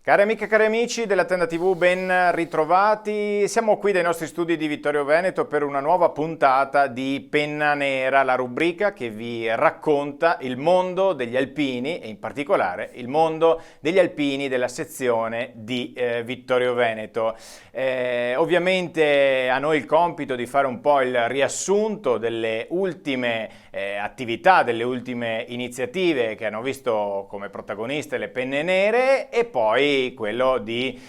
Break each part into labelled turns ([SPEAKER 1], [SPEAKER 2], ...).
[SPEAKER 1] Cari amiche e cari amici della Tenda TV, ben ritrovati. Siamo qui dai nostri studi di Vittorio Veneto per una nuova puntata di Penna Nera, la rubrica che vi racconta il mondo degli alpini e in particolare il mondo degli alpini della sezione di Vittorio Veneto. Ovviamente a noi il compito di fare un po' il riassunto delle ultime attività, delle ultime iniziative che hanno visto come protagoniste le Penne Nere e poi quello di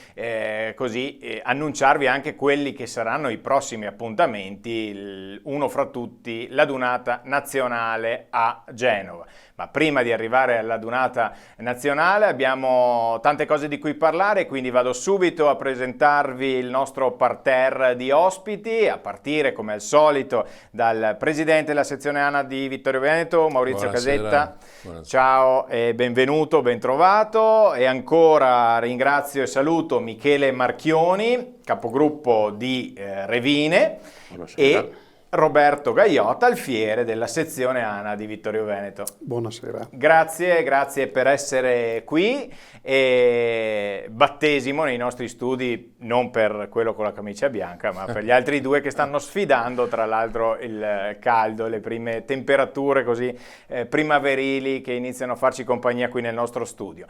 [SPEAKER 1] annunciarvi anche quelli che saranno i prossimi appuntamenti, uno fra tutti la Dunata Nazionale a Genova. Ma prima di arrivare alla Dunata Nazionale abbiamo tante cose di cui parlare, quindi vado subito a presentarvi il nostro parterre di ospiti, a partire come al solito dal presidente della sezione ANA di Vittorio Veneto, Maurizio Casetta.
[SPEAKER 2] Buonasera.
[SPEAKER 1] Ciao e benvenuto, ben trovato. E ancora ringrazio e saluto Michele Marchioni, capogruppo di Revine.
[SPEAKER 2] Buonasera.
[SPEAKER 1] E Roberto Gaiot, alfiere della sezione ANA di Vittorio Veneto.
[SPEAKER 3] Buonasera.
[SPEAKER 1] Grazie per essere qui. E battesimo nei nostri studi, non per quello con la camicia bianca, ma per gli altri due che stanno sfidando, tra l'altro, il caldo, le prime temperature così primaverili che iniziano a farci compagnia qui nel nostro studio.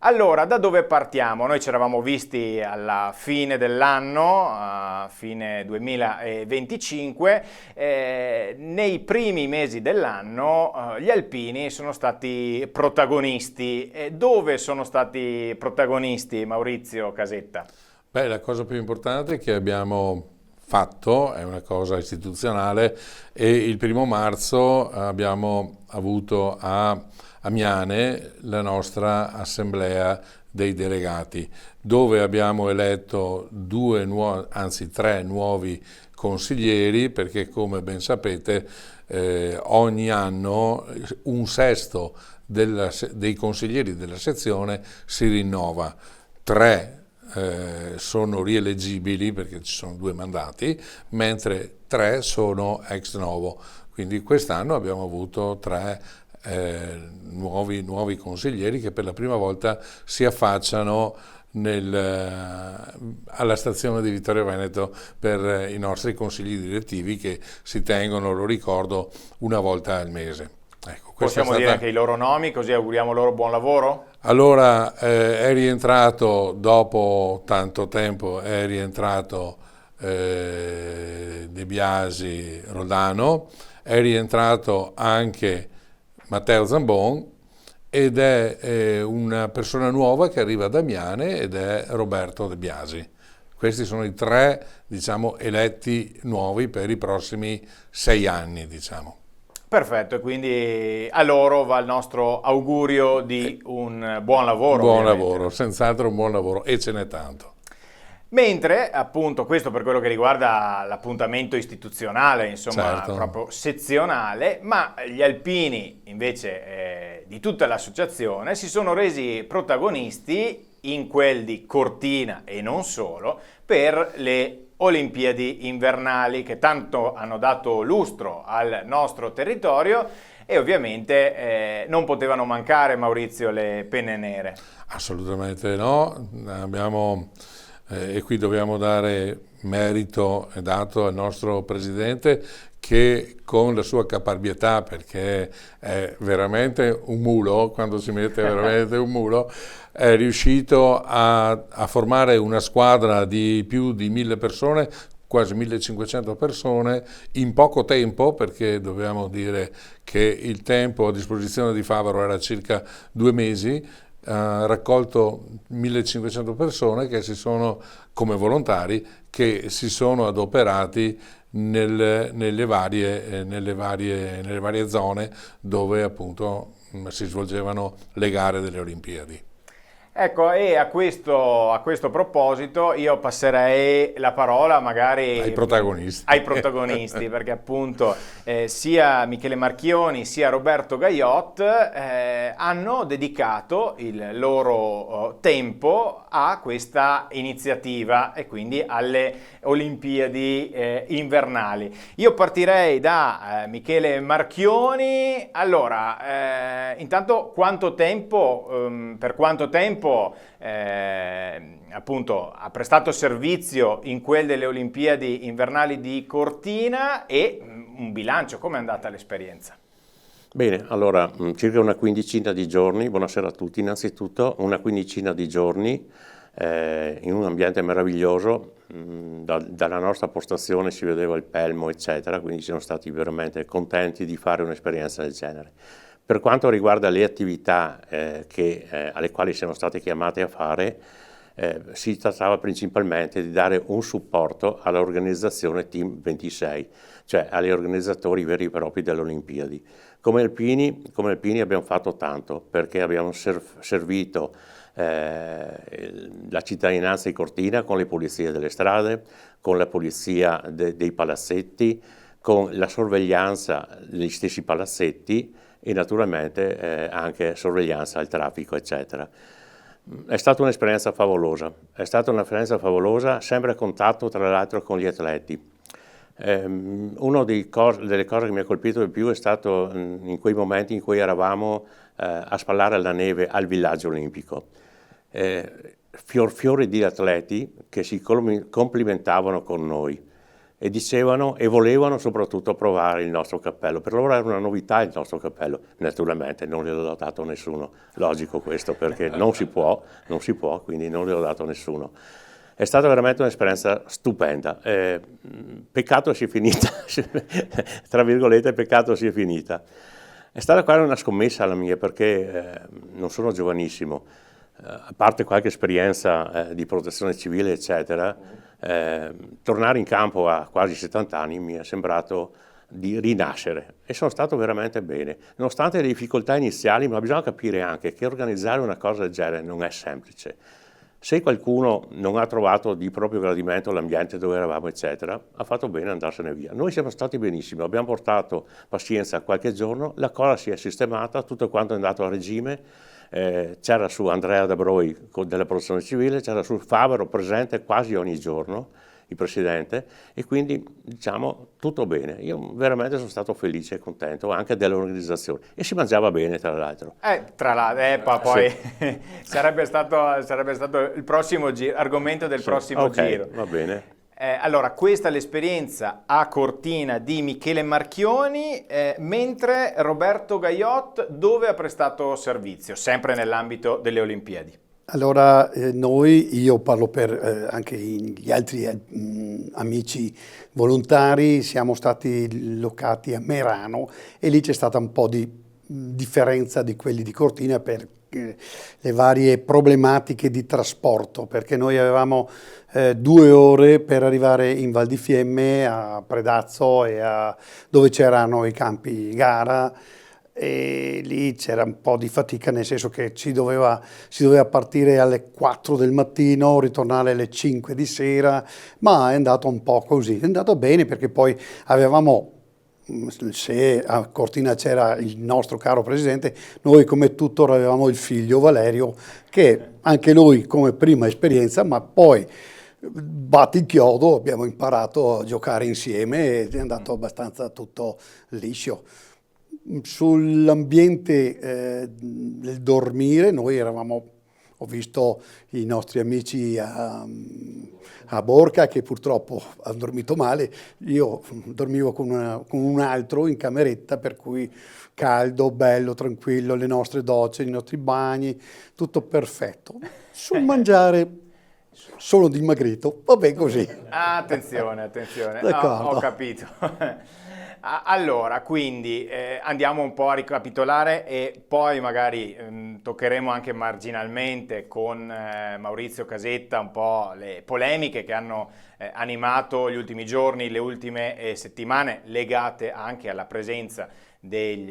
[SPEAKER 1] Allora, da dove partiamo? Noi ci eravamo visti alla fine dell'anno, a fine 2025, nei primi mesi dell'anno gli alpini sono stati protagonisti. Dove sono stati protagonisti, Maurizio Casetta?
[SPEAKER 2] Beh, la cosa più importante che abbiamo fatto è una cosa istituzionale e il 1° marzo abbiamo avuto a Miane la nostra assemblea dei delegati, dove abbiamo eletto 3 nuovi consiglieri, perché come ben sapete ogni anno 1/6 dei consiglieri della sezione si rinnova. 3 sono rieleggibili perché ci sono 2 mandati, mentre 3 sono ex novo. Quindi quest'anno abbiamo avuto 3 nuovi consiglieri che per la prima volta si affacciano alla stazione di Vittorio Veneto per i nostri consigli direttivi che si tengono, lo ricordo, una volta al mese. Ecco,
[SPEAKER 1] possiamo dire anche i loro nomi, così auguriamo loro buon lavoro?
[SPEAKER 2] Allora, è rientrato dopo tanto tempo, è rientrato De Biasi Rodano, è rientrato anche Matteo Zambon ed è una persona nuova che arriva da Miane ed è Roberto De Biasi. Questi sono i 3, diciamo, eletti nuovi per i prossimi 6 anni, diciamo.
[SPEAKER 1] Perfetto, e quindi a loro va il nostro augurio di un buon lavoro.
[SPEAKER 2] Buon
[SPEAKER 1] ovviamente.
[SPEAKER 2] lavoro, senz'altro un buon lavoro, e ce n'è tanto.
[SPEAKER 1] Mentre, appunto, questo per quello che riguarda l'appuntamento istituzionale, insomma,
[SPEAKER 2] Certo.
[SPEAKER 1] proprio sezionale, ma gli alpini, invece, di tutta l'associazione si sono resi protagonisti in quel di Cortina e non solo, per le Olimpiadi invernali che tanto hanno dato lustro al nostro territorio e ovviamente non potevano mancare, Maurizio, le Penne Nere.
[SPEAKER 2] Assolutamente no, e qui dobbiamo dare merito e dato al nostro presidente che con la sua caparbietà, perché è veramente un mulo, quando si mette veramente un mulo, è riuscito a formare una squadra di più di 1000 persone, quasi 1500 persone, in poco tempo, perché dobbiamo dire che il tempo a disposizione di Favaro era circa 2 mesi, ha raccolto 1500 persone che si sono, come volontari, che si sono adoperati nelle varie zone dove appunto si svolgevano le gare delle Olimpiadi.
[SPEAKER 1] Ecco, e a questo proposito io passerei la parola magari
[SPEAKER 2] Ai protagonisti.
[SPEAKER 1] Perché appunto sia Michele Marchioni sia Roberto Gaiot hanno dedicato il loro tempo a questa iniziativa e quindi alle Olimpiadi invernali. Io partirei da Michele Marchioni. Allora, intanto per quanto tempo tempo appunto ha prestato servizio in quel delle Olimpiadi invernali di Cortina e un bilancio, com'è andata l'esperienza?
[SPEAKER 3] Bene, allora circa una quindicina di giorni, buonasera a tutti innanzitutto, una quindicina di giorni in un ambiente meraviglioso, dalla nostra postazione si vedeva il Pelmo eccetera, quindi siamo stati veramente contenti di fare un'esperienza del genere. Per quanto riguarda le attività alle quali siamo stati chiamati a fare, si trattava principalmente di dare un supporto all'organizzazione Team 26, cioè agli organizzatori veri e propri delle Olimpiadi. Come alpini abbiamo fatto tanto, perché abbiamo servito la cittadinanza di Cortina con le pulizie delle strade, con la polizia dei palazzetti, con la sorveglianza degli stessi palazzetti e naturalmente anche sorveglianza al traffico, eccetera. È stata un'esperienza favolosa, sempre a contatto tra l'altro con gli atleti. Una delle cose che mi ha colpito di più è stato in quei momenti in cui eravamo a spallare la neve al villaggio olimpico. Fiori di atleti che si complimentavano con noi e dicevano e volevano soprattutto provare il nostro cappello. Per loro era una novità il nostro cappello, naturalmente non gliel'ho dato a nessuno, logico questo perché non si può, quindi non gliel'ho dato a nessuno. È stata veramente un'esperienza stupenda, peccato sia finita, tra virgolette peccato sia finita. È stata quasi una scommessa la mia perché non sono giovanissimo, a parte qualche esperienza di protezione civile eccetera, tornare in campo a quasi 70 anni mi è sembrato di rinascere e sono stato veramente bene, nonostante le difficoltà iniziali, ma bisogna capire anche che organizzare una cosa del genere non è semplice. Se qualcuno non ha trovato di proprio gradimento l'ambiente dove eravamo, eccetera, ha fatto bene andarsene via. Noi siamo stati benissimo, abbiamo portato pazienza qualche giorno, la cosa si è sistemata, tutto quanto è andato a regime, c'era su Andrea Dabroi della Protezione Civile, c'era su Favero presente quasi ogni giorno, il Presidente, e quindi diciamo tutto bene. Io veramente sono stato felice e contento anche dell'organizzazione e si mangiava bene tra l'altro.
[SPEAKER 1] Poi
[SPEAKER 3] Sì.
[SPEAKER 1] sarebbe stato il prossimo argomento del prossimo giro.
[SPEAKER 3] Va bene.
[SPEAKER 1] Allora, questa è l'esperienza a Cortina di Michele Marchioni, mentre Roberto Gaiot dove ha prestato servizio, sempre nell'ambito delle Olimpiadi?
[SPEAKER 4] Allora, io parlo per anche gli altri amici volontari, siamo stati locati a Merano e lì c'è stata un po' di differenza di quelli di Cortina per le varie problematiche di trasporto, perché noi avevamo 2 ore per arrivare in Val di Fiemme, a Predazzo e dove c'erano i campi gara, e lì c'era un po' di fatica, nel senso che si doveva partire alle 4 del mattino, ritornare alle 5 di sera, ma è andato un po' così, è andato bene perché poi avevamo, se a Cortina c'era il nostro caro presidente, noi come tutor avevamo il figlio Valerio, che anche lui come prima esperienza, ma poi battichiodo, abbiamo imparato a giocare insieme ed è andato abbastanza tutto liscio. Sull'ambiente del dormire, noi eravamo, ho visto i nostri amici a Borca che purtroppo hanno dormito male, io dormivo con un altro in cameretta, per cui caldo, bello, tranquillo, le nostre docce, i nostri bagni, tutto perfetto. Sul mangiare sono dimagrito, vabbè così.
[SPEAKER 1] Attenzione, ho capito. Allora, quindi andiamo un po' a ricapitolare e poi magari toccheremo anche marginalmente con Maurizio Casetta un po' le polemiche che hanno animato gli ultimi giorni, le ultime settimane, legate anche alla presenza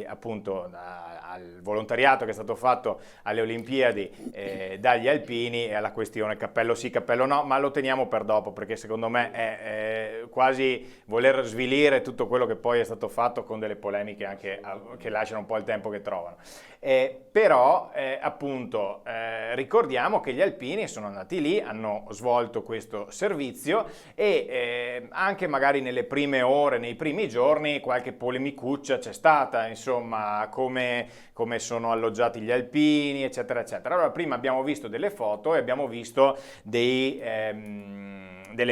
[SPEAKER 1] appunto al volontariato che è stato fatto alle Olimpiadi dagli alpini e alla questione cappello sì, cappello no, ma lo teniamo per dopo perché secondo me è quasi voler svilire tutto quello che poi è stato fatto con delle polemiche anche che lasciano un po' il tempo che trovano. Però appunto ricordiamo che gli alpini sono andati lì, hanno svolto questo servizio e anche magari nelle prime ore, nei primi giorni qualche polemicuccia c'è stata, mostrata, insomma, come sono alloggiati gli alpini, eccetera, eccetera. Allora, prima abbiamo visto delle foto e abbiamo visto delle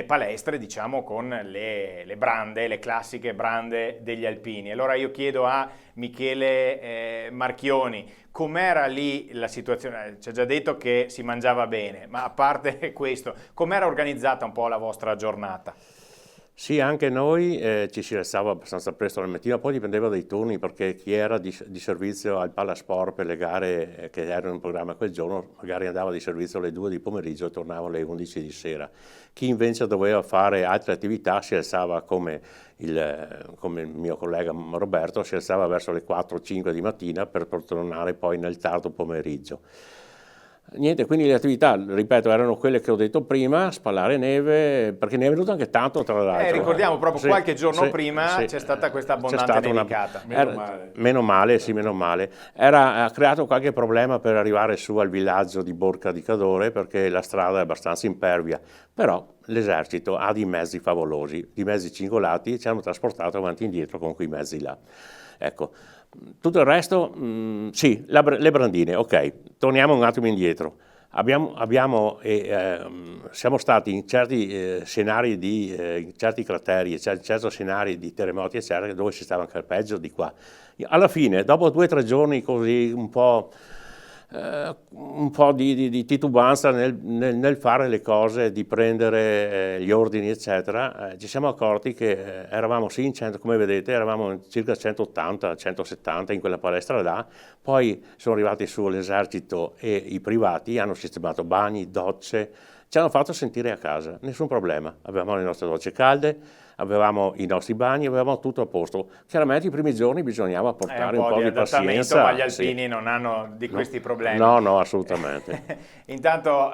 [SPEAKER 1] palestre, diciamo, con le brande, le classiche brande degli alpini. Allora io chiedo a Michele Marchioni, com'era lì la situazione? Ci ha già detto che si mangiava bene, ma a parte questo, com'era organizzata un po' la vostra giornata?
[SPEAKER 3] Sì, anche noi ci si alzava abbastanza presto la mattina, poi dipendeva dai turni, perché chi era di servizio al Palasport per le gare che erano in programma quel giorno, magari andava di servizio alle 2 di pomeriggio e tornava alle 11 di sera. Chi invece doveva fare altre attività si alzava come il mio collega Roberto, si alzava verso le 4-5 di mattina per tornare poi nel tardo pomeriggio. Niente, quindi le attività, ripeto, erano quelle che ho detto prima, spalare neve, perché ne è venuto anche tanto tra l'altro.
[SPEAKER 1] Ricordiamo proprio qualche giorno prima c'è stata questa abbondante nevicata.
[SPEAKER 3] Meno male, sì, meno male. Ha creato qualche problema per arrivare su al villaggio di Borca di Cadore, perché la strada è abbastanza impervia, però l'esercito ha dei mezzi favolosi, di mezzi cingolati, e ci hanno trasportato avanti e indietro con quei mezzi là. Ecco. Tutto il resto, sì, le brandine, ok, torniamo un attimo indietro. Siamo stati in certi scenari in certi crateri, in certi scenari di terremoti, eccetera, dove si stava anche il peggio di qua. Alla fine, dopo 2 o 3 giorni così un po' di titubanza nel fare le cose, di prendere gli ordini, eccetera, ci siamo accorti che eravamo sì in 100, come vedete, eravamo circa 180, 170 in quella palestra là, poi sono arrivati su l'esercito e i privati, hanno sistemato bagni, docce, ci hanno fatto sentire a casa, nessun problema, avevamo le nostre docce calde, avevamo i nostri bagni, avevamo tutto a posto. Chiaramente i primi giorni bisognava portare un po' di pazienza.
[SPEAKER 1] Ma gli alpini non hanno di questi problemi.
[SPEAKER 3] No, assolutamente.
[SPEAKER 1] Intanto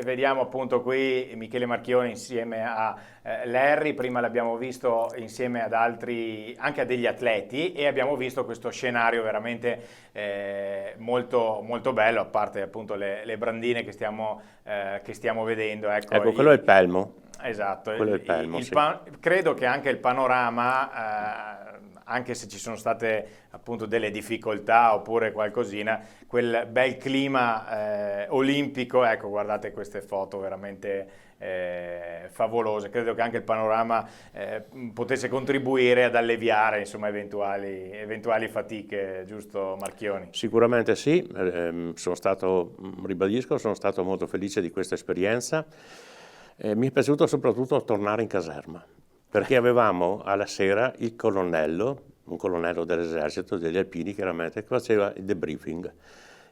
[SPEAKER 1] vediamo appunto qui Michele Marchioni insieme a Larry, prima l'abbiamo visto insieme ad altri, anche a degli atleti, e abbiamo visto questo scenario veramente molto, molto bello, a parte appunto le brandine che stiamo vedendo.
[SPEAKER 3] Ecco, quello è il Pelmo.
[SPEAKER 1] Esatto,
[SPEAKER 3] quello è il Pelmo, sì.
[SPEAKER 1] Credo che anche il panorama, anche se ci sono state appunto delle difficoltà oppure qualcosina, quel bel clima olimpico, ecco, guardate queste foto veramente favolose, credo che anche il panorama potesse contribuire ad alleviare, insomma, eventuali fatiche, giusto Marchioni?
[SPEAKER 3] Sicuramente sì, ribadisco, sono stato molto felice di questa esperienza. Mi è piaciuto soprattutto tornare in caserma, perché avevamo alla sera un colonnello dell'esercito, degli alpini chiaramente, che faceva il debriefing,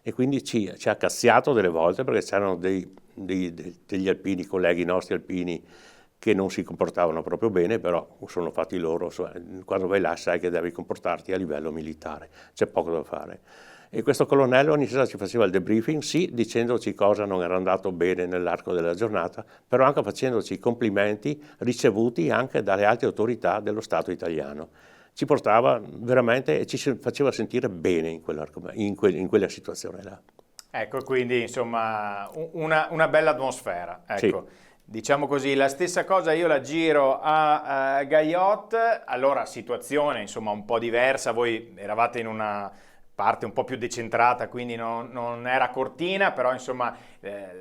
[SPEAKER 3] e quindi ci ha cazziato delle volte, perché c'erano degli alpini, colleghi nostri alpini, che non si comportavano proprio bene, però sono fatti loro, quando vai là sai che devi comportarti a livello militare, c'è poco da fare. E questo colonnello ogni sera ci faceva il debriefing, sì, dicendoci cosa non era andato bene nell'arco della giornata, però anche facendoci i complimenti ricevuti anche dalle alte autorità dello Stato italiano. Ci portava veramente e ci faceva sentire bene in quella situazione là.
[SPEAKER 1] Ecco, quindi insomma una bella atmosfera, ecco. Sì. Diciamo così, la stessa cosa io la giro a Gaiot, allora situazione insomma un po' diversa, voi eravate in una parte un po' più decentrata, quindi non era Cortina, però insomma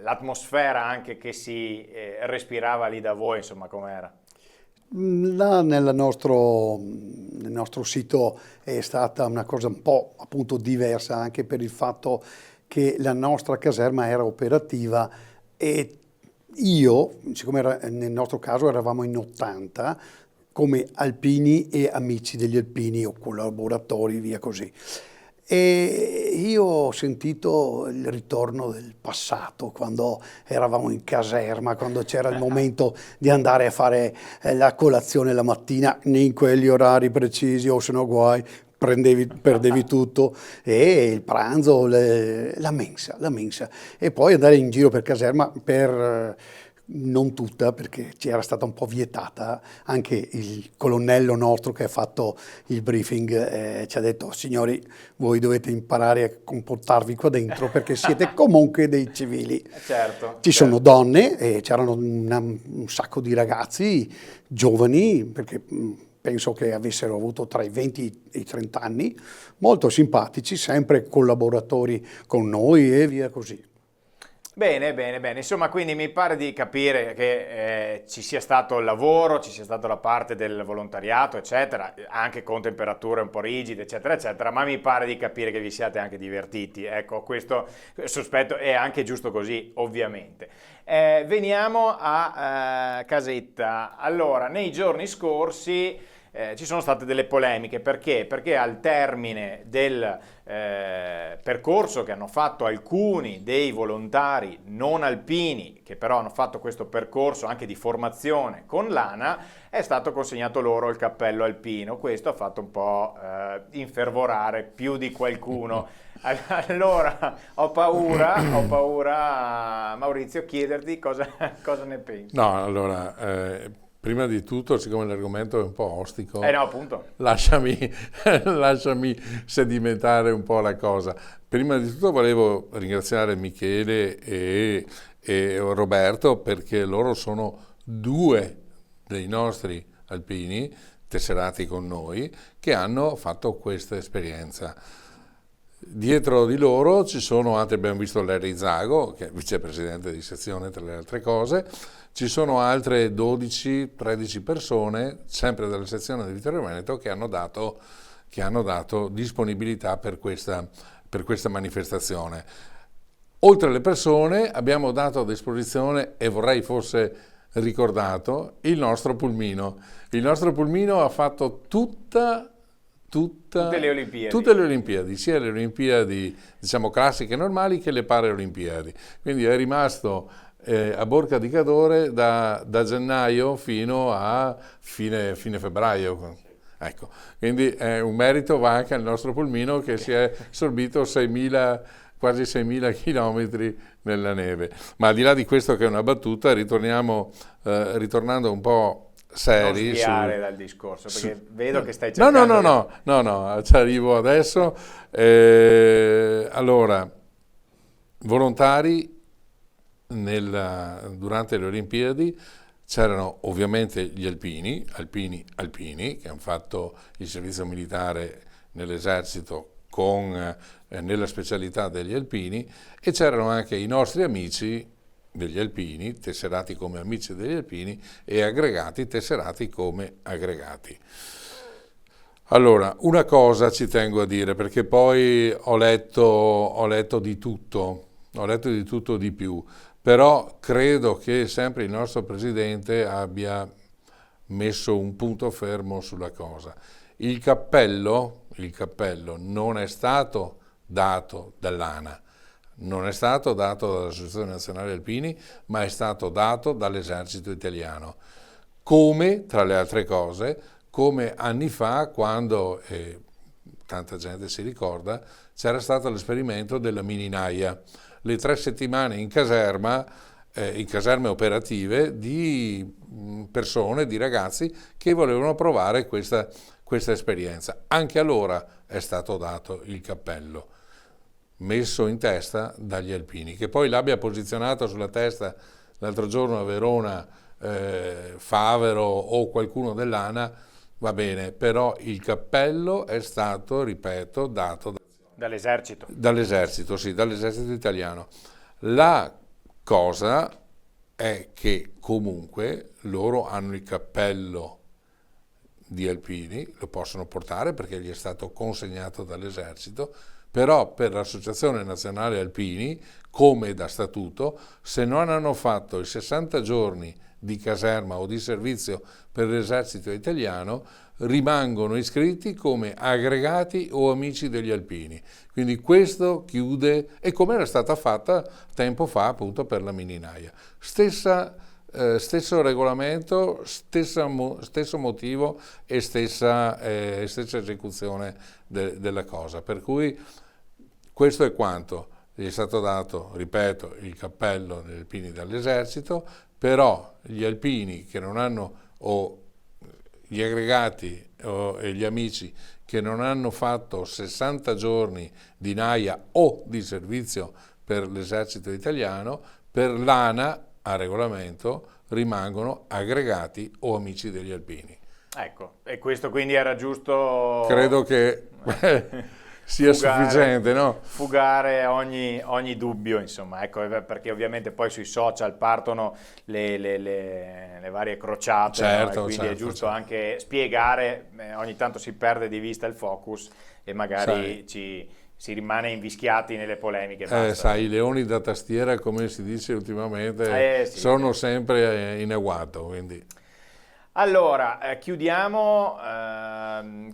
[SPEAKER 1] l'atmosfera anche che si respirava lì da voi, insomma, com'era?
[SPEAKER 4] Là nel nostro sito è stata una cosa un po' appunto diversa, anche per il fatto che la nostra caserma era operativa e io, siccome nel nostro caso eravamo in 80, come alpini e amici degli alpini o collaboratori, via così. E io ho sentito il ritorno del passato, quando eravamo in caserma, quando c'era il momento di andare a fare la colazione la mattina, in quegli orari precisi, o se no guai, perdevi tutto, e il pranzo, la mensa, e poi andare in giro per caserma non tutta, perché ci era stata un po' vietata. Anche il colonnello nostro che ha fatto il briefing ci ha detto: signori, voi dovete imparare a comportarvi qua dentro perché siete comunque dei civili. Ci sono donne e c'erano un sacco di ragazzi giovani, perché penso che avessero avuto tra i 20 e i 30 anni, molto simpatici, sempre collaboratori con noi e via così.
[SPEAKER 1] Bene, bene, bene. Insomma, quindi mi pare di capire che ci sia stato il lavoro, ci sia stata la parte del volontariato, eccetera, anche con temperature un po' rigide, eccetera, eccetera, ma mi pare di capire che vi siate anche divertiti. Ecco, questo sospetto è anche giusto così, ovviamente. Veniamo a Casetta. Allora, nei giorni scorsi ci sono state delle polemiche, perché? Perché al termine del percorso che hanno fatto alcuni dei volontari non alpini, che però hanno fatto questo percorso anche di formazione con l'ANA, è stato consegnato loro il cappello alpino. Questo ha fatto un po' infervorare più di qualcuno. Allora ho paura, Maurizio, chiederti cosa ne pensi.
[SPEAKER 2] No, allora, prima di tutto, siccome l'argomento è un po' ostico,
[SPEAKER 1] No, appunto.
[SPEAKER 2] lasciami sedimentare un po' la cosa. Prima di tutto volevo ringraziare Michele e Roberto, perché loro sono due dei nostri alpini tesserati con noi che hanno fatto questa esperienza. Dietro di loro ci sono altri, abbiamo visto Larry Zago, che è vicepresidente di sezione tra le altre cose, ci sono altre 12-13 persone, sempre della sezione di Vittorio Veneto, che hanno dato disponibilità per questa manifestazione. Oltre alle persone abbiamo dato a disposizione, e vorrei fosse ricordato, il nostro pulmino. Il nostro pulmino ha fatto tutte le Olimpiadi, sia le Olimpiadi diciamo classiche normali che le Paralimpiadi. Quindi è rimasto a Borca di Cadore da gennaio fino a fine febbraio. Ecco, quindi un merito va anche al nostro pulmino, che si è sorbito quasi 6.000 chilometri nella neve. Ma al di là di questo, che è una battuta, ritornando un po' seri.
[SPEAKER 1] Non sviare dal discorso, perché vedo che stai cercando.
[SPEAKER 2] No, ci arrivo adesso. Allora, volontari durante le Olimpiadi c'erano ovviamente gli alpini, che hanno fatto il servizio militare nell'esercito nella specialità degli alpini, e c'erano anche i nostri amici degli alpini, tesserati come amici degli alpini, e aggregati, tesserati come aggregati. Allora, una cosa ci tengo a dire, perché poi ho letto di tutto di più, però credo che sempre il nostro Presidente abbia messo un punto fermo sulla cosa. Il cappello non è stato dato dall'ANA, non è stato dato dall'Associazione Nazionale Alpini, ma è stato dato dall'Esercito Italiano, come, tra le altre cose, come anni fa, quando, tanta gente si ricorda, c'era stato l'esperimento della mini naia, le 3 settimane in caserme operative, di persone, di ragazzi che volevano provare questa esperienza. Anche allora è stato dato il cappello, messo in testa dagli alpini. Che poi l'abbia posizionato sulla testa l'altro giorno a Verona Favero o qualcuno dell'ANA, va bene, però il cappello è stato, ripeto, dato
[SPEAKER 1] dall'esercito.
[SPEAKER 2] Sì, dall'esercito italiano. La cosa è che comunque loro hanno il cappello di alpini, lo possono portare perché gli è stato consegnato dall'esercito, però per l'Associazione Nazionale Alpini, come da statuto, se non hanno fatto i 60 giorni di caserma o di servizio per l'esercito italiano, rimangono iscritti come aggregati o amici degli alpini. Quindi questo chiude, e come era stata fatta tempo fa appunto per la mininaia. Stesso regolamento, stesso motivo e stessa esecuzione della cosa. Per cui questo è quanto. Gli è stato dato, ripeto, il cappello degli alpini dall'esercito, però gli alpini che non hanno, o gli aggregati e gli amici che non hanno fatto 60 giorni di naia o di servizio per l'esercito italiano, per l'ANA a regolamento rimangono aggregati o amici degli alpini.
[SPEAKER 1] Ecco, e questo quindi era giusto...
[SPEAKER 2] Credo che sia sufficiente, no?
[SPEAKER 1] Fugare ogni dubbio, insomma, ecco, perché ovviamente poi sui social partono le varie crociate, no?
[SPEAKER 2] Certo,
[SPEAKER 1] E quindi
[SPEAKER 2] certo,
[SPEAKER 1] è giusto
[SPEAKER 2] certo.
[SPEAKER 1] anche spiegare, ogni tanto si perde di vista il focus e magari si rimane invischiati nelle polemiche. Basta.
[SPEAKER 2] Sai, i leoni da tastiera, come si dice ultimamente,
[SPEAKER 1] Sì,
[SPEAKER 2] sono
[SPEAKER 1] sì.
[SPEAKER 2] sempre in agguato, quindi...
[SPEAKER 1] Allora, chiudiamo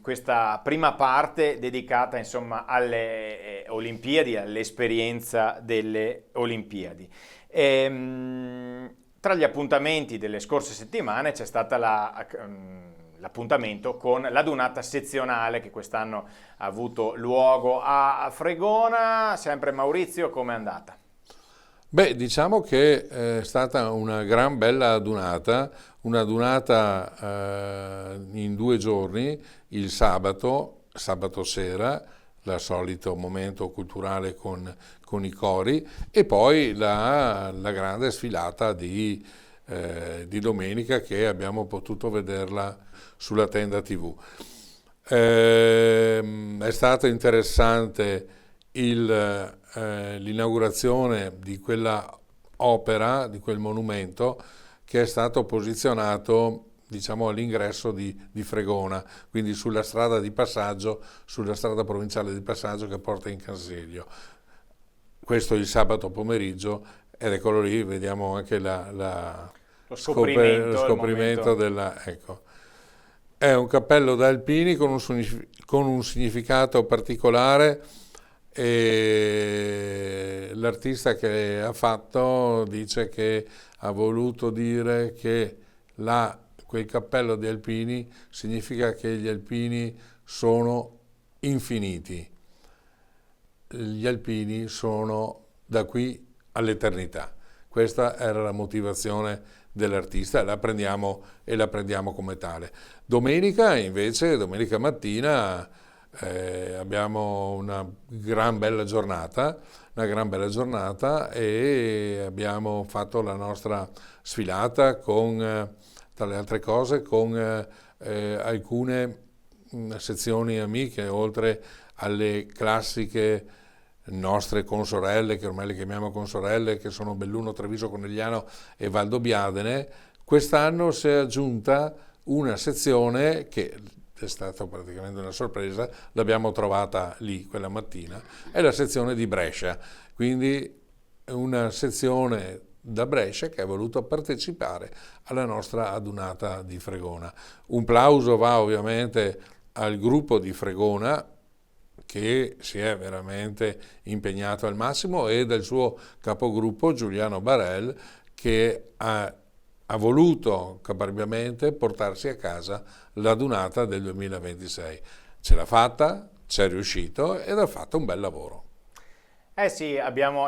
[SPEAKER 1] questa prima parte dedicata insomma alle Olimpiadi, all'esperienza delle Olimpiadi. Tra gli appuntamenti delle scorse settimane c'è stata l'appuntamento con l'adunata sezionale che quest'anno ha avuto luogo a Fregona. Sempre Maurizio, com'è andata?
[SPEAKER 2] Beh, diciamo che è stata una gran bella adunata, una dunata in 2 giorni, il sabato sera, il solito momento culturale con i cori, e poi la grande sfilata di domenica che abbiamo potuto vederla sulla tenda TV. È stato interessante l'inaugurazione di quella opera, di quel monumento che è stato posizionato, diciamo, all'ingresso di Fregona, quindi sulla strada di passaggio, sulla strada provinciale di passaggio che porta in Cansiglio. Questo il sabato pomeriggio, ed eccolo lì, vediamo anche lo scoprimento della... Ecco. È un cappello da alpini con un significato particolare, e l'artista che ha fatto dice che ha voluto dire che quel cappello di alpini significa che gli alpini sono infiniti, gli alpini sono da qui all'eternità. Questa era la motivazione dell'artista e la prendiamo come tale. Domenica invece, domenica mattina, abbiamo una gran bella giornata e abbiamo fatto la nostra sfilata con, tra le altre cose, con alcune sezioni amiche, oltre alle classiche nostre consorelle, che ormai le chiamiamo consorelle, che sono Belluno, Treviso, Conegliano e Valdobbiadene. Quest'anno si è aggiunta una sezione che è stata praticamente una sorpresa, l'abbiamo trovata lì quella mattina, è la sezione di Brescia, quindi una sezione da Brescia che ha voluto partecipare alla nostra adunata di Fregona. Un plauso va ovviamente al gruppo di Fregona, che si è veramente impegnato al massimo, e del suo capogruppo Giuliano Barel, che ha voluto caparbiamente portarsi a casa l'adunata del 2026. Ce l'ha fatta, ci è riuscito ed ha fatto un bel lavoro.
[SPEAKER 1] Eh sì,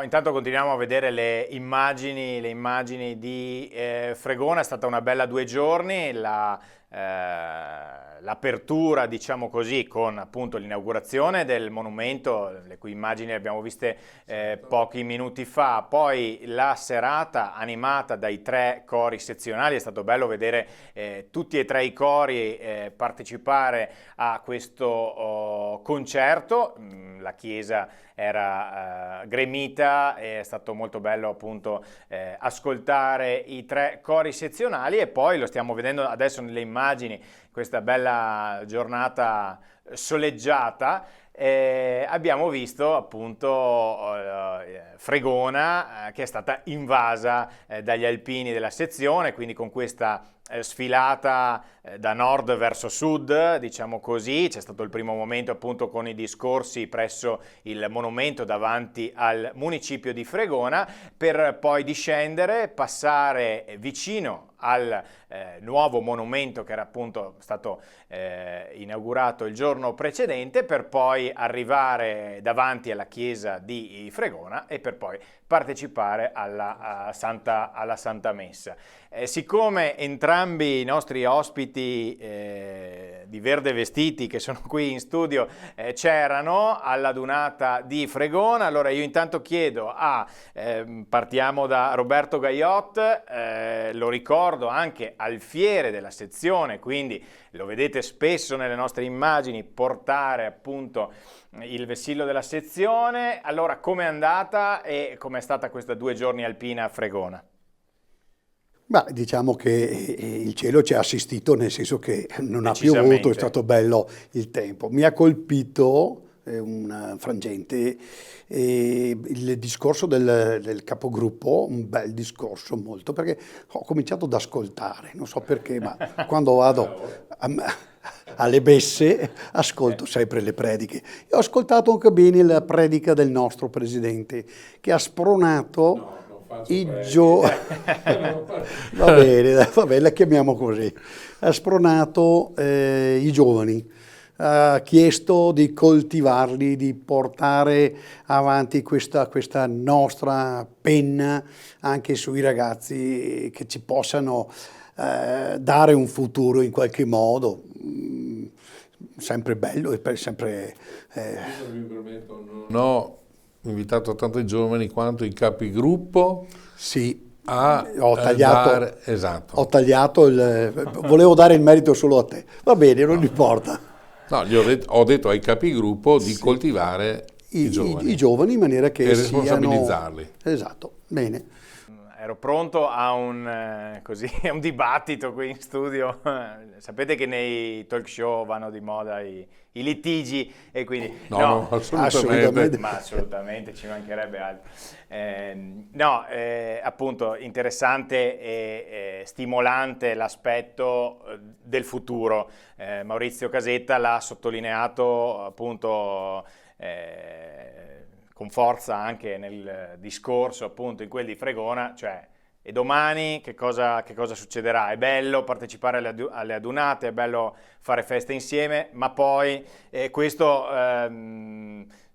[SPEAKER 1] intanto continuiamo a vedere le immagini di Fregona. È stata una bella 2 giorni, l'apertura, diciamo così, con appunto l'inaugurazione del monumento, le cui immagini abbiamo viste pochi minuti fa, poi la serata animata dai 3 cori sezionali. È stato bello vedere tutti e 3 i cori partecipare a questo concerto. La chiesa era gremita, è stato molto bello appunto ascoltare i 3 cori sezionali, e poi lo stiamo vedendo adesso nelle immagini, questa bella giornata soleggiata. Abbiamo visto appunto Fregona che è stata invasa dagli alpini della sezione, quindi con questa sfilata da nord verso sud, diciamo così. C'è stato il primo momento appunto con i discorsi presso il monumento davanti al municipio di Fregona, per poi discendere, passare vicino al nuovo monumento che era appunto stato inaugurato il giorno precedente, per poi arrivare davanti alla chiesa di Fregona e per poi partecipare alla Santa Messa. Siccome entrambi i nostri ospiti di verde vestiti che sono qui in studio c'erano all'adunata di Fregona, allora io intanto chiedo partiamo da Roberto Gaiot, lo ricordo, ricordo anche alfiere della sezione, quindi lo vedete spesso nelle nostre immagini portare appunto il vessillo della sezione. Allora, com'è andata e com'è stata questa 2 giorni alpina a Fregona?
[SPEAKER 4] Beh, diciamo che il cielo ci ha assistito, nel senso che non ha piovuto, è stato bello il tempo. Mi ha colpito un frangente il discorso del capogruppo, un bel discorso molto, perché ho cominciato ad ascoltare, non so perché, ma quando vado alle Besse ascolto sempre le prediche. E ho ascoltato anche bene la predica del nostro presidente, che ha spronato va bene, la chiamiamo così. Ha spronato i giovani, ha chiesto di coltivarli, di portare avanti questa nostra penna anche sui ragazzi, che ci possano dare un futuro in qualche modo. Sempre bello e sempre...
[SPEAKER 2] Non ho invitato tanto i giovani quanto i capigruppo.
[SPEAKER 4] Sì.
[SPEAKER 2] Ho tagliato, esatto.
[SPEAKER 4] Ho tagliato volevo dare il merito solo a te. Va bene, non importa.
[SPEAKER 2] No, ho detto ai capigruppo di coltivare i
[SPEAKER 4] giovani in maniera che
[SPEAKER 2] responsabilizzarli.
[SPEAKER 4] Esatto, bene.
[SPEAKER 1] Ero pronto a un dibattito qui in studio. Sapete che nei talk show vanno di moda i litigi e quindi
[SPEAKER 2] no, assolutamente.
[SPEAKER 1] Ma assolutamente, ci mancherebbe altro. Appunto interessante e stimolante l'aspetto del futuro. Maurizio Casetta l'ha sottolineato appunto con forza anche nel discorso appunto in quel di Fregona, cioè e domani che cosa succederà? È bello partecipare alle adunate, è bello fare feste insieme, ma poi questo,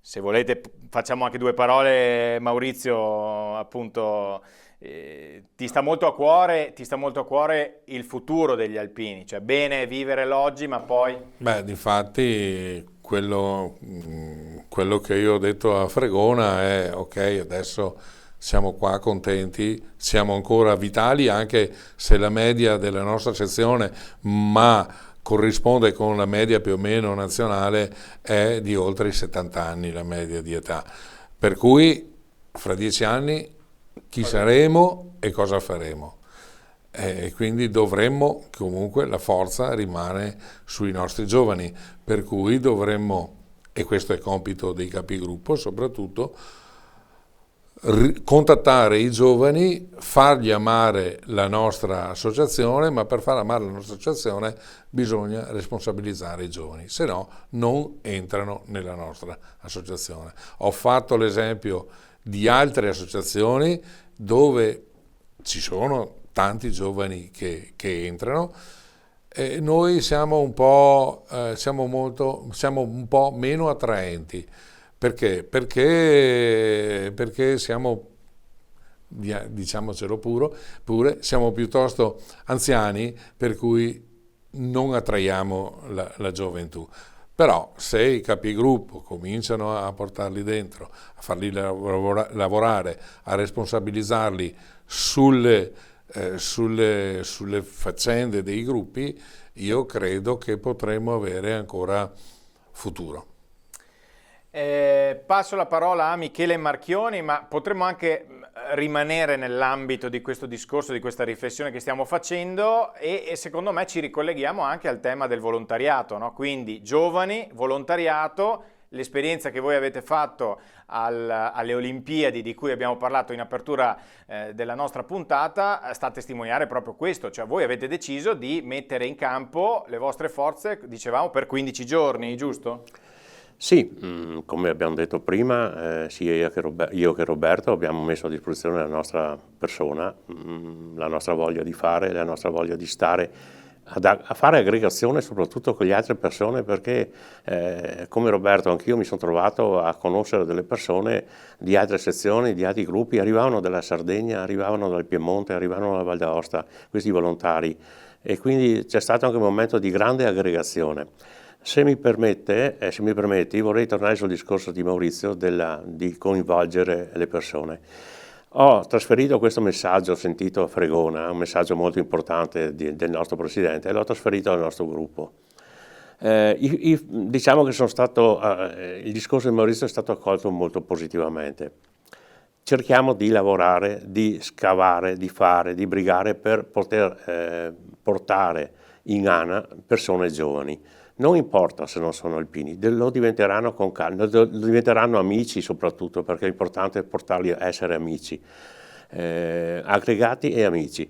[SPEAKER 1] se volete facciamo anche 2 parole, Maurizio, appunto, ti sta molto a cuore il futuro degli alpini, cioè bene vivere l'oggi, ma poi...
[SPEAKER 2] Beh, difatti quello che io ho detto a Fregona è ok, adesso siamo qua contenti, siamo ancora vitali, anche se la media della nostra sezione, ma corrisponde con la media più o meno nazionale, è di oltre i 70 anni la media di età. Per cui fra 10 anni chi saremo e cosa faremo? E quindi dovremmo, comunque la forza rimane sui nostri giovani, per cui dovremmo, e questo è compito dei capigruppo soprattutto, contattare i giovani, fargli amare la nostra associazione, ma per far amare la nostra associazione bisogna responsabilizzare i giovani, se no non entrano nella nostra associazione. Ho fatto l'esempio di altre associazioni dove ci sono tanti giovani che entrano, e noi siamo un po' meno attraenti. Perché? Perché siamo, diciamocelo pure, siamo piuttosto anziani, per cui non attraiamo la gioventù. Però se i capigruppo cominciano a portarli dentro, a farli lavorare, a responsabilizzarli sulle faccende dei gruppi, io credo che potremo avere ancora futuro.
[SPEAKER 1] Passo la parola a Michele Marchioni, ma potremmo anche rimanere nell'ambito di questo discorso, di questa riflessione che stiamo facendo e secondo me ci ricolleghiamo anche al tema del volontariato, no? Quindi giovani, volontariato, l'esperienza che voi avete fatto alle Olimpiadi di cui abbiamo parlato in apertura della nostra puntata sta a testimoniare proprio questo, cioè voi avete deciso di mettere in campo le vostre forze, dicevamo, per 15 giorni, giusto?
[SPEAKER 3] Sì, come abbiamo detto prima, sia io che Roberto abbiamo messo a disposizione la nostra persona, la nostra voglia di fare, la nostra voglia di stare, a fare aggregazione soprattutto con le altre persone, perché come Roberto anch'io mi sono trovato a conoscere delle persone di altre sezioni, di altri gruppi, arrivavano dalla Sardegna, arrivavano dal Piemonte, arrivavano dalla Val d'Aosta, questi volontari, e quindi c'è stato anche un momento di grande aggregazione. Se mi permetti, vorrei tornare sul discorso di Maurizio di coinvolgere le persone. Ho trasferito questo messaggio, ho sentito a Fregona, un messaggio molto importante del nostro Presidente, e l'ho trasferito al nostro gruppo. Diciamo che il discorso di Maurizio è stato accolto molto positivamente. Cerchiamo di lavorare, di scavare, di fare, di brigare per poter portare in ANA persone giovani. Non importa se non sono alpini, lo diventeranno con calma, lo diventeranno amici soprattutto, perché è importante portarli a essere amici. Aggregati e amici.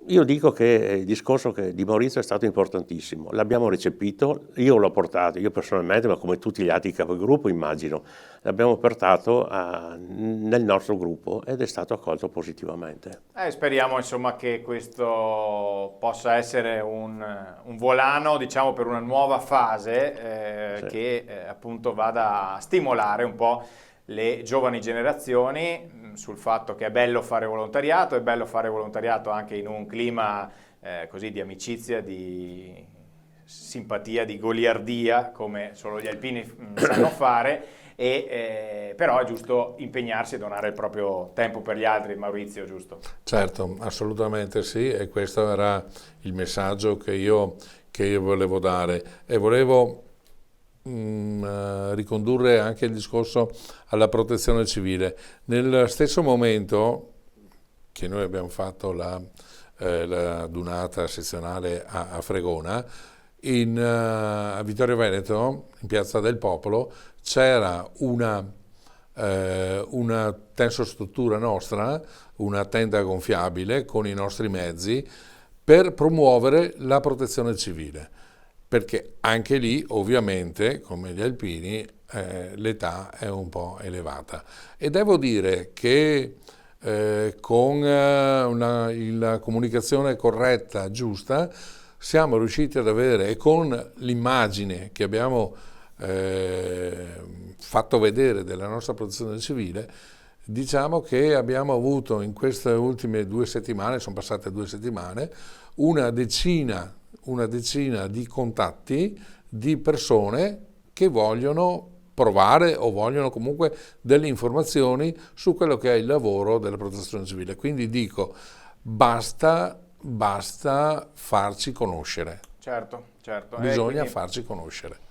[SPEAKER 3] Io dico che il discorso di Maurizio è stato importantissimo, l'abbiamo recepito, io l'ho portato, io personalmente, ma come tutti gli altri capogruppo immagino, l'abbiamo portato nel nostro gruppo ed è stato accolto positivamente.
[SPEAKER 1] Speriamo insomma che questo possa essere un volano, diciamo, per una nuova fase
[SPEAKER 3] Sì.
[SPEAKER 1] che appunto vada a stimolare un po' le giovani generazioni sul fatto che è bello fare volontariato anche in un clima così di amicizia, di simpatia, di goliardia, come solo gli alpini sanno fare, però è giusto impegnarsi e donare il proprio tempo per gli altri, Maurizio, giusto?
[SPEAKER 2] Certo, assolutamente sì, e questo era il messaggio che io volevo dare, e volevo ricondurre anche il discorso alla protezione civile. Nel stesso momento che noi abbiamo fatto la dunata sezionale a Fregona, a Vittorio Veneto, in Piazza del Popolo, c'era una tensostruttura nostra, una tenda gonfiabile con i nostri mezzi per promuovere la protezione civile. Perché anche lì, ovviamente, come gli alpini, l'età è un po' elevata. E devo dire che con la comunicazione corretta, giusta, siamo riusciti ad avere, e con l'immagine che abbiamo fatto vedere della nostra protezione civile, diciamo che abbiamo avuto in queste ultime 2 settimane, sono passate 2 settimane, una decina di contatti di persone che vogliono provare o vogliono comunque delle informazioni su quello che è il lavoro della protezione civile. Quindi dico, basta farci conoscere.
[SPEAKER 1] Certo.
[SPEAKER 2] Bisogna farci conoscere.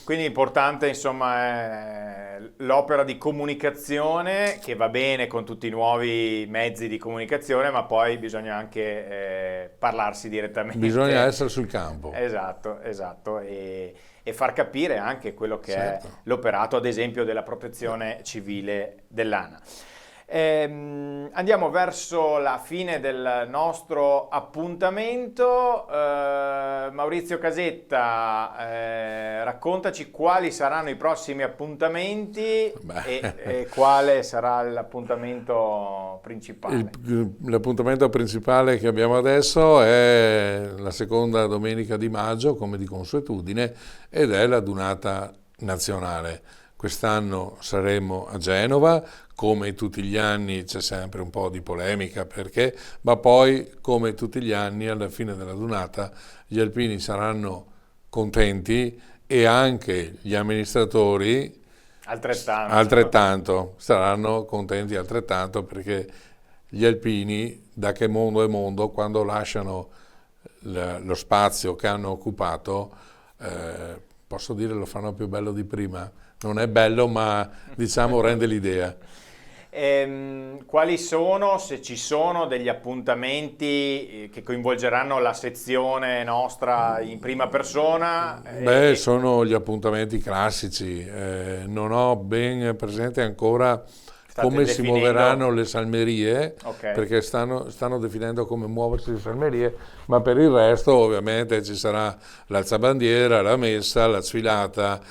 [SPEAKER 1] Quindi importante, insomma, è l'opera di comunicazione, che va bene con tutti i nuovi mezzi di comunicazione, ma poi bisogna anche parlarsi direttamente.
[SPEAKER 2] Bisogna essere sul campo.
[SPEAKER 1] Esatto, e far capire anche quello che
[SPEAKER 2] Certo.
[SPEAKER 1] è l'operato, ad esempio, della protezione civile dell'ANA. Andiamo verso la fine del nostro appuntamento. Maurizio Casetta, raccontaci quali saranno i prossimi appuntamenti e quale sarà l'appuntamento principale.
[SPEAKER 2] L'appuntamento principale che abbiamo adesso è la seconda domenica di maggio, come di consuetudine, ed è la dunata nazionale. Quest'anno saremo a Genova, come tutti gli anni c'è sempre un po' di polemica perché, ma poi come tutti gli anni alla fine della dunata gli alpini saranno contenti e anche gli amministratori altrettanto saranno contenti altrettanto, perché gli alpini, da che mondo è mondo, quando lasciano lo spazio che hanno occupato, posso dire, lo fanno più bello di prima. Non è bello, ma diciamo rende l'idea.
[SPEAKER 1] Quali sono, se ci sono, degli appuntamenti che coinvolgeranno la sezione nostra in prima persona?
[SPEAKER 2] Sono gli appuntamenti classici. Non ho ben presente ancora come si muoveranno le salmerie,
[SPEAKER 1] okay,
[SPEAKER 2] perché stanno definendo come muoversi le salmerie, ma per il resto ovviamente ci sarà l'alzabandiera, la messa, la sfilata,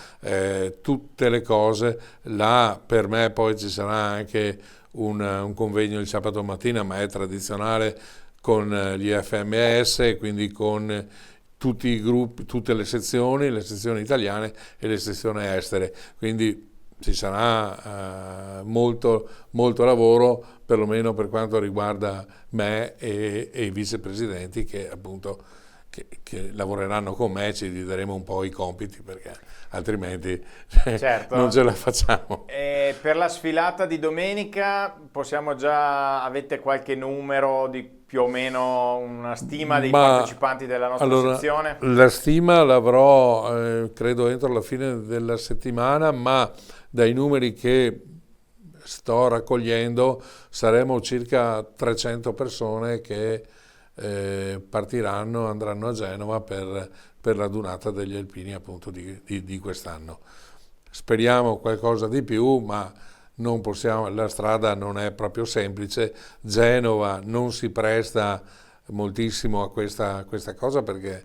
[SPEAKER 2] tutte le cose. Là per me poi ci sarà anche un convegno il sabato mattina, ma è tradizionale, con gli FMS, quindi con tutti i gruppi, tutte le sezioni italiane e le sezioni estere, quindi ci sarà molto lavoro, perlomeno per quanto riguarda me e i vicepresidenti, che appunto che lavoreranno con me, ci divideremo un po' i compiti perché altrimenti
[SPEAKER 1] Certo.
[SPEAKER 2] non ce la facciamo.
[SPEAKER 1] Per la sfilata di domenica avete qualche numero di più o meno una stima dei partecipanti della nostra sezione?
[SPEAKER 2] La stima l'avrò credo entro la fine della settimana, ma dai numeri che sto raccogliendo saremo circa 300 persone che partiranno, andranno a Genova per la Dunata degli Alpini appunto di quest'anno. Speriamo qualcosa di più, ma non possiamo, la strada non è proprio semplice. Genova non si presta moltissimo a questa cosa perché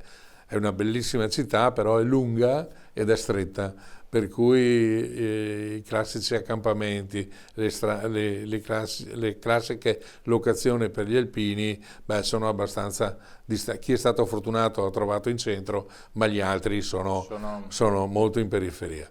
[SPEAKER 2] è una bellissima città, però è lunga ed è stretta, per cui i classici accampamenti, le classiche locazioni per gli alpini, sono abbastanza chi è stato fortunato ha trovato in centro, ma gli altri sono molto in periferia.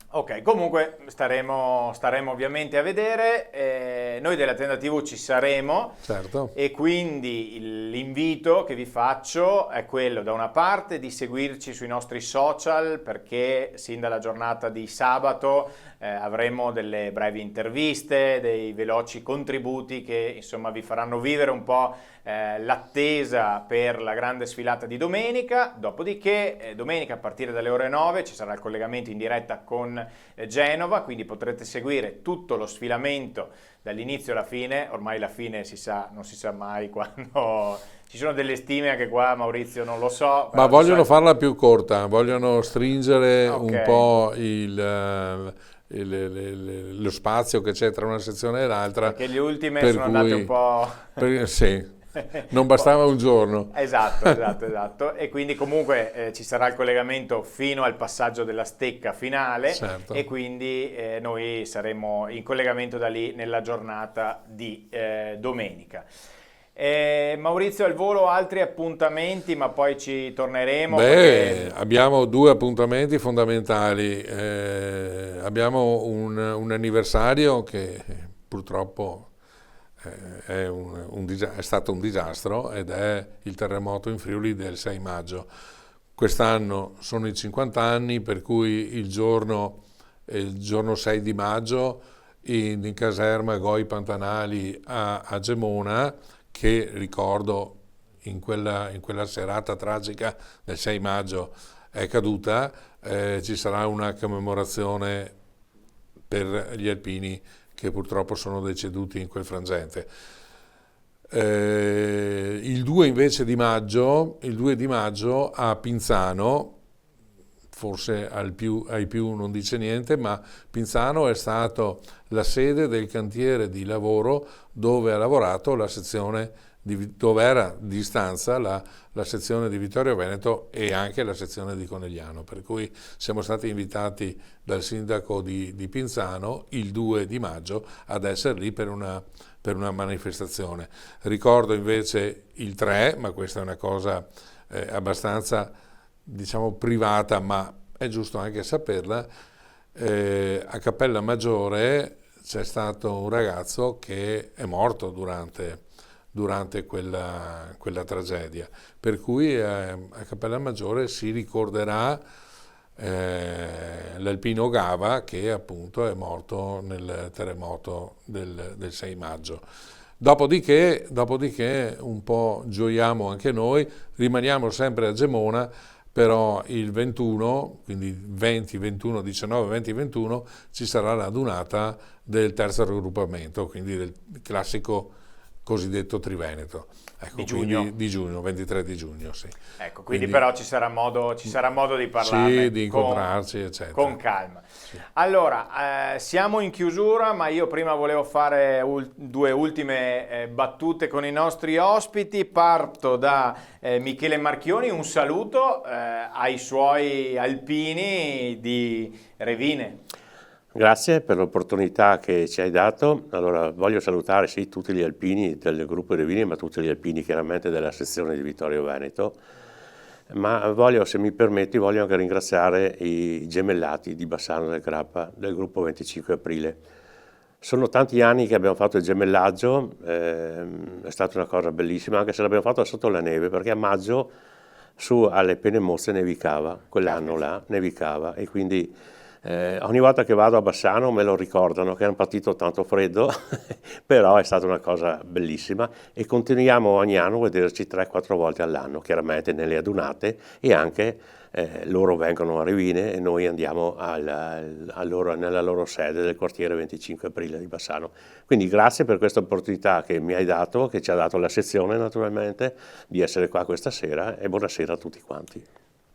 [SPEAKER 1] Ok, comunque staremo ovviamente a vedere, noi della Tenda TV ci saremo,
[SPEAKER 2] certo.
[SPEAKER 1] E quindi l'invito che vi faccio è quello da una parte di seguirci sui nostri social perché sin dalla giornata di sabato avremo delle brevi interviste, dei veloci contributi che insomma vi faranno vivere un po' l'attesa per la grande sfilata di domenica. Dopodiché domenica a partire dalle ore 9 ci sarà il collegamento in diretta con Genova, quindi potrete seguire tutto lo sfilamento dall'inizio alla fine. Ormai la fine non si sa mai quando. Ci sono delle stime anche qua, Maurizio, non lo so.
[SPEAKER 2] Ma vogliono farla più corta, vogliono stringere un po' lo spazio che c'è tra una sezione e l'altra.
[SPEAKER 1] Perché le ultime sono andate un po'.
[SPEAKER 2] Sì. Non bastava un giorno.
[SPEAKER 1] Esatto. E quindi comunque ci sarà il collegamento fino al passaggio della stecca finale,
[SPEAKER 2] certo.
[SPEAKER 1] E quindi noi saremo in collegamento da lì nella giornata di domenica. Maurizio, al volo altri appuntamenti, ma poi ci torneremo.
[SPEAKER 2] Abbiamo 2 appuntamenti fondamentali. Abbiamo un anniversario che purtroppo è stato un disastro ed è il terremoto in Friuli del 6 maggio. Quest'anno sono i 50 anni, per cui il giorno 6 di maggio in caserma Goi Pantanali a Gemona, che ricordo in quella serata tragica del 6 maggio è caduta, ci sarà una commemorazione per gli alpini che purtroppo sono deceduti in quel frangente. Il 2 invece di maggio, a Pinzano, forse ai più non dice niente, ma Pinzano è stato la sede del cantiere di lavoro dove ha lavorato dove era di stanza la sezione di Vittorio Veneto e anche la sezione di Conegliano, per cui siamo stati invitati dal sindaco di Pinzano il 2 di maggio ad essere lì per una manifestazione. Ricordo invece il 3, ma questa è una cosa abbastanza diciamo privata, ma è giusto anche saperla, a Cappella Maggiore c'è stato un ragazzo che è morto durante quella tragedia, per cui a Cappella Maggiore si ricorderà l'alpino Gava, che appunto è morto nel terremoto del 6 maggio. Dopodiché un po' gioiamo anche noi, rimaniamo sempre a Gemona, però il 21, quindi 20, 21, 19, 20, 21, ci sarà la Dunata del terzo raggruppamento, quindi del classico cosiddetto Triveneto, ecco, di giugno, 23 di giugno, sì.
[SPEAKER 1] Ecco, quindi però ci sarà modo di parlarne,
[SPEAKER 2] sì, di incontrarci, eccetera.
[SPEAKER 1] Con calma.
[SPEAKER 2] Sì.
[SPEAKER 1] Allora, siamo in chiusura, ma io prima volevo fare 2 ultime battute con i nostri ospiti. Parto da Michele Marchioni, un saluto ai suoi alpini di Revine.
[SPEAKER 3] Grazie per l'opportunità che ci hai dato. Allora, voglio salutare sì tutti gli alpini del gruppo Revine, ma tutti gli alpini chiaramente della sezione di Vittorio Veneto. Ma se mi permetti, voglio anche ringraziare i gemellati di Bassano del Grappa del gruppo 25 aprile. Sono tanti anni che abbiamo fatto il gemellaggio, è stata una cosa bellissima, anche se l'abbiamo fatto sotto la neve, perché a maggio su alle Penemosse nevicava, quell'anno là nevicava, e quindi ogni volta che vado a Bassano me lo ricordano che è un partito tanto freddo, però è stata una cosa bellissima, e continuiamo ogni anno a vederci 3-4 volte all'anno, chiaramente nelle adunate, e anche loro vengono a Revine e noi andiamo nella loro sede del quartiere 25 aprile di Bassano. Quindi grazie per questa opportunità che mi hai dato, che ci ha dato la sezione naturalmente, di essere qua questa sera, e buonasera a tutti quanti.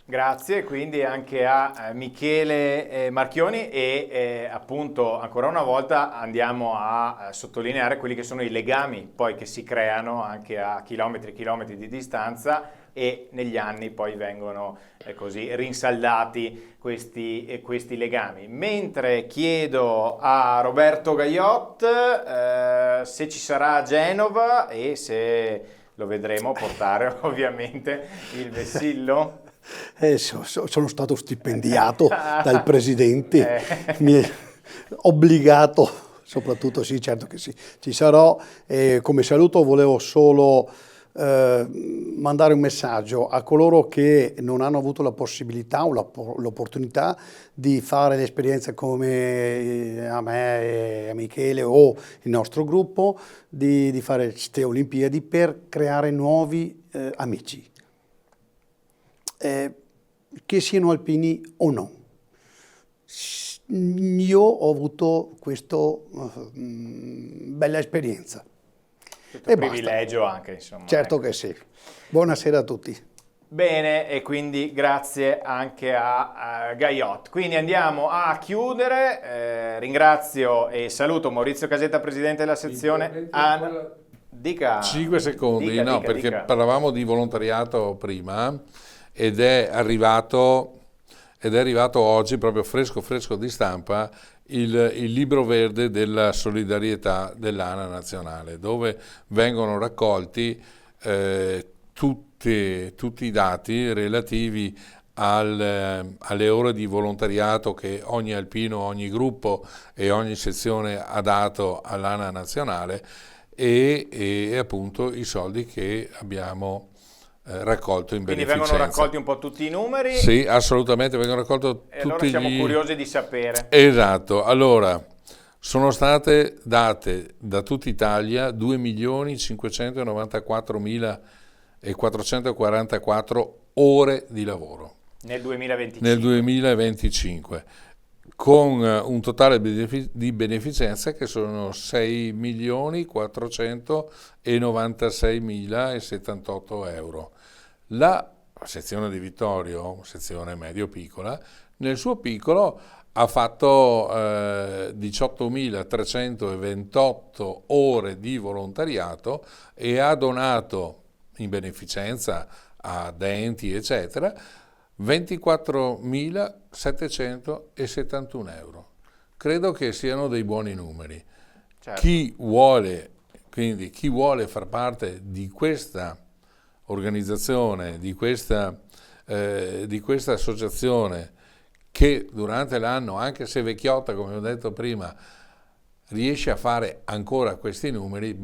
[SPEAKER 1] Grazie, quindi anche a Michele Marchioni, e appunto ancora una volta andiamo a sottolineare quelli che sono i legami poi che si creano anche a chilometri e chilometri di distanza, e negli anni poi vengono così rinsaldati questi legami. Mentre chiedo a Roberto Gaiot se ci sarà a Genova e se lo vedremo portare ovviamente il vessillo.
[SPEAKER 4] Sono stato stipendiato dal presidente, mi è obbligato, soprattutto sì, certo che sì, ci sarò. Come saluto volevo solo mandare un messaggio a coloro che non hanno avuto la possibilità o l'opportunità di fare l'esperienza come a me e a Michele o il nostro gruppo, di fare queste Olimpiadi per creare nuovi amici. Che siano alpini o no. Io ho avuto questa bella esperienza.
[SPEAKER 1] Tutto privilegio anche, insomma.
[SPEAKER 4] Certo,
[SPEAKER 1] ecco.
[SPEAKER 4] che sì. Buonasera a tutti.
[SPEAKER 1] Bene, e quindi grazie anche a Gaiot. Quindi andiamo a chiudere. Ringrazio e saluto Maurizio Casetta, presidente della sezione. Dica.
[SPEAKER 2] 5 secondi,
[SPEAKER 1] dica,
[SPEAKER 2] perché
[SPEAKER 1] dica.
[SPEAKER 2] parlavamo di volontariato prima, ed è arrivato oggi, proprio fresco di stampa, il libro verde della solidarietà dell'ANA nazionale, dove vengono raccolti tutti i dati relativi alle ore di volontariato che ogni alpino, ogni gruppo e ogni sezione ha dato all'ANA nazionale, e appunto i soldi che abbiamo raccolto in
[SPEAKER 1] Quindi
[SPEAKER 2] beneficenza.
[SPEAKER 1] vengono raccolti un po' tutti i numeri?
[SPEAKER 2] Sì, assolutamente, vengono raccolti
[SPEAKER 1] E
[SPEAKER 2] tutti
[SPEAKER 1] allora siamo curiosi di sapere.
[SPEAKER 2] Esatto, allora sono state date da tutta Italia 2.594.444 ore di lavoro
[SPEAKER 1] Nel 2025.
[SPEAKER 2] nel 2025, con un totale di beneficenza che sono 6.496.078 euro. La sezione di Vittorio, sezione medio-piccola, nel suo piccolo ha fatto 18.328 ore di volontariato e ha donato in beneficenza a denti, eccetera, 24.771 euro. Credo che siano dei buoni numeri.
[SPEAKER 1] Certo.
[SPEAKER 2] Chi vuole far parte di questa organizzazione, di questa associazione, che durante l'anno, anche se vecchiotta, come ho detto prima, riesce a fare ancora questi numeri,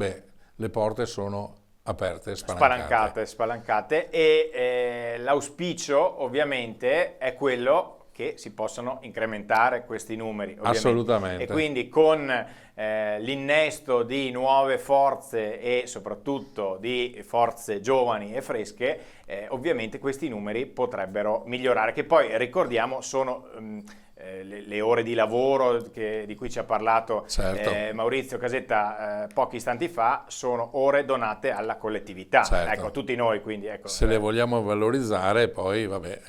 [SPEAKER 2] le porte sono aperte,
[SPEAKER 1] spalancate, e l'auspicio ovviamente è quello che si possano incrementare questi numeri, ovviamente.
[SPEAKER 2] Assolutamente.
[SPEAKER 1] E quindi con l'innesto di nuove forze e soprattutto di forze giovani e fresche, ovviamente questi numeri potrebbero migliorare, che poi ricordiamo sono le ore di lavoro di cui ci ha parlato
[SPEAKER 2] certo.
[SPEAKER 1] Maurizio Casetta pochi istanti fa, sono ore donate alla collettività,
[SPEAKER 2] certo.
[SPEAKER 1] ecco, tutti noi, quindi ecco,
[SPEAKER 2] se le vogliamo valorizzare, poi vabbè.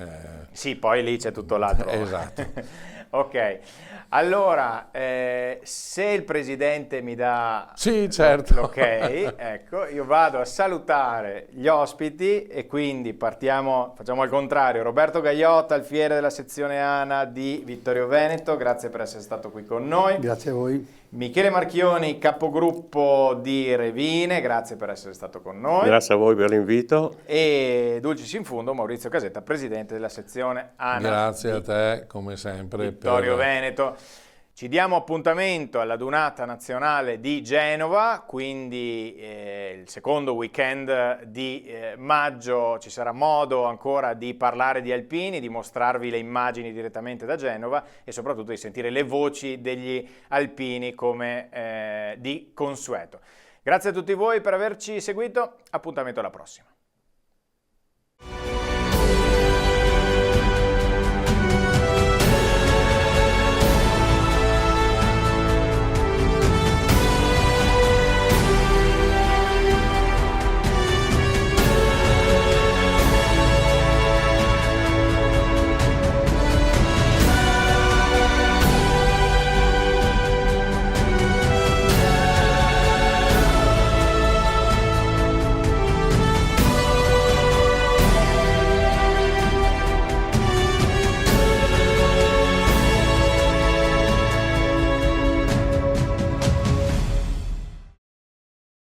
[SPEAKER 1] Sì, poi lì c'è tutto l'altro.
[SPEAKER 2] Esatto.
[SPEAKER 1] Ok, allora se il presidente mi dà
[SPEAKER 2] sì, certo.
[SPEAKER 1] l'ok, ecco, io vado a salutare gli ospiti e quindi facciamo al contrario. Roberto Gaiot, alfiere della sezione ANA di Vittorio Veneto, grazie per essere stato qui con noi.
[SPEAKER 4] Grazie a voi.
[SPEAKER 1] Michele Marchioni, capogruppo di Revine, grazie per essere stato con noi.
[SPEAKER 3] Grazie a voi per l'invito.
[SPEAKER 1] E dulcis in fundo Maurizio Casetta, presidente della sezione ANA.
[SPEAKER 2] Grazie a te, come sempre.
[SPEAKER 1] Vittorio Veneto. Ci diamo appuntamento alla Dunata Nazionale di Genova, quindi il secondo weekend di maggio ci sarà modo ancora di parlare di alpini, di mostrarvi le immagini direttamente da Genova e soprattutto di sentire le voci degli alpini come di consueto. Grazie a tutti voi per averci seguito, appuntamento alla prossima.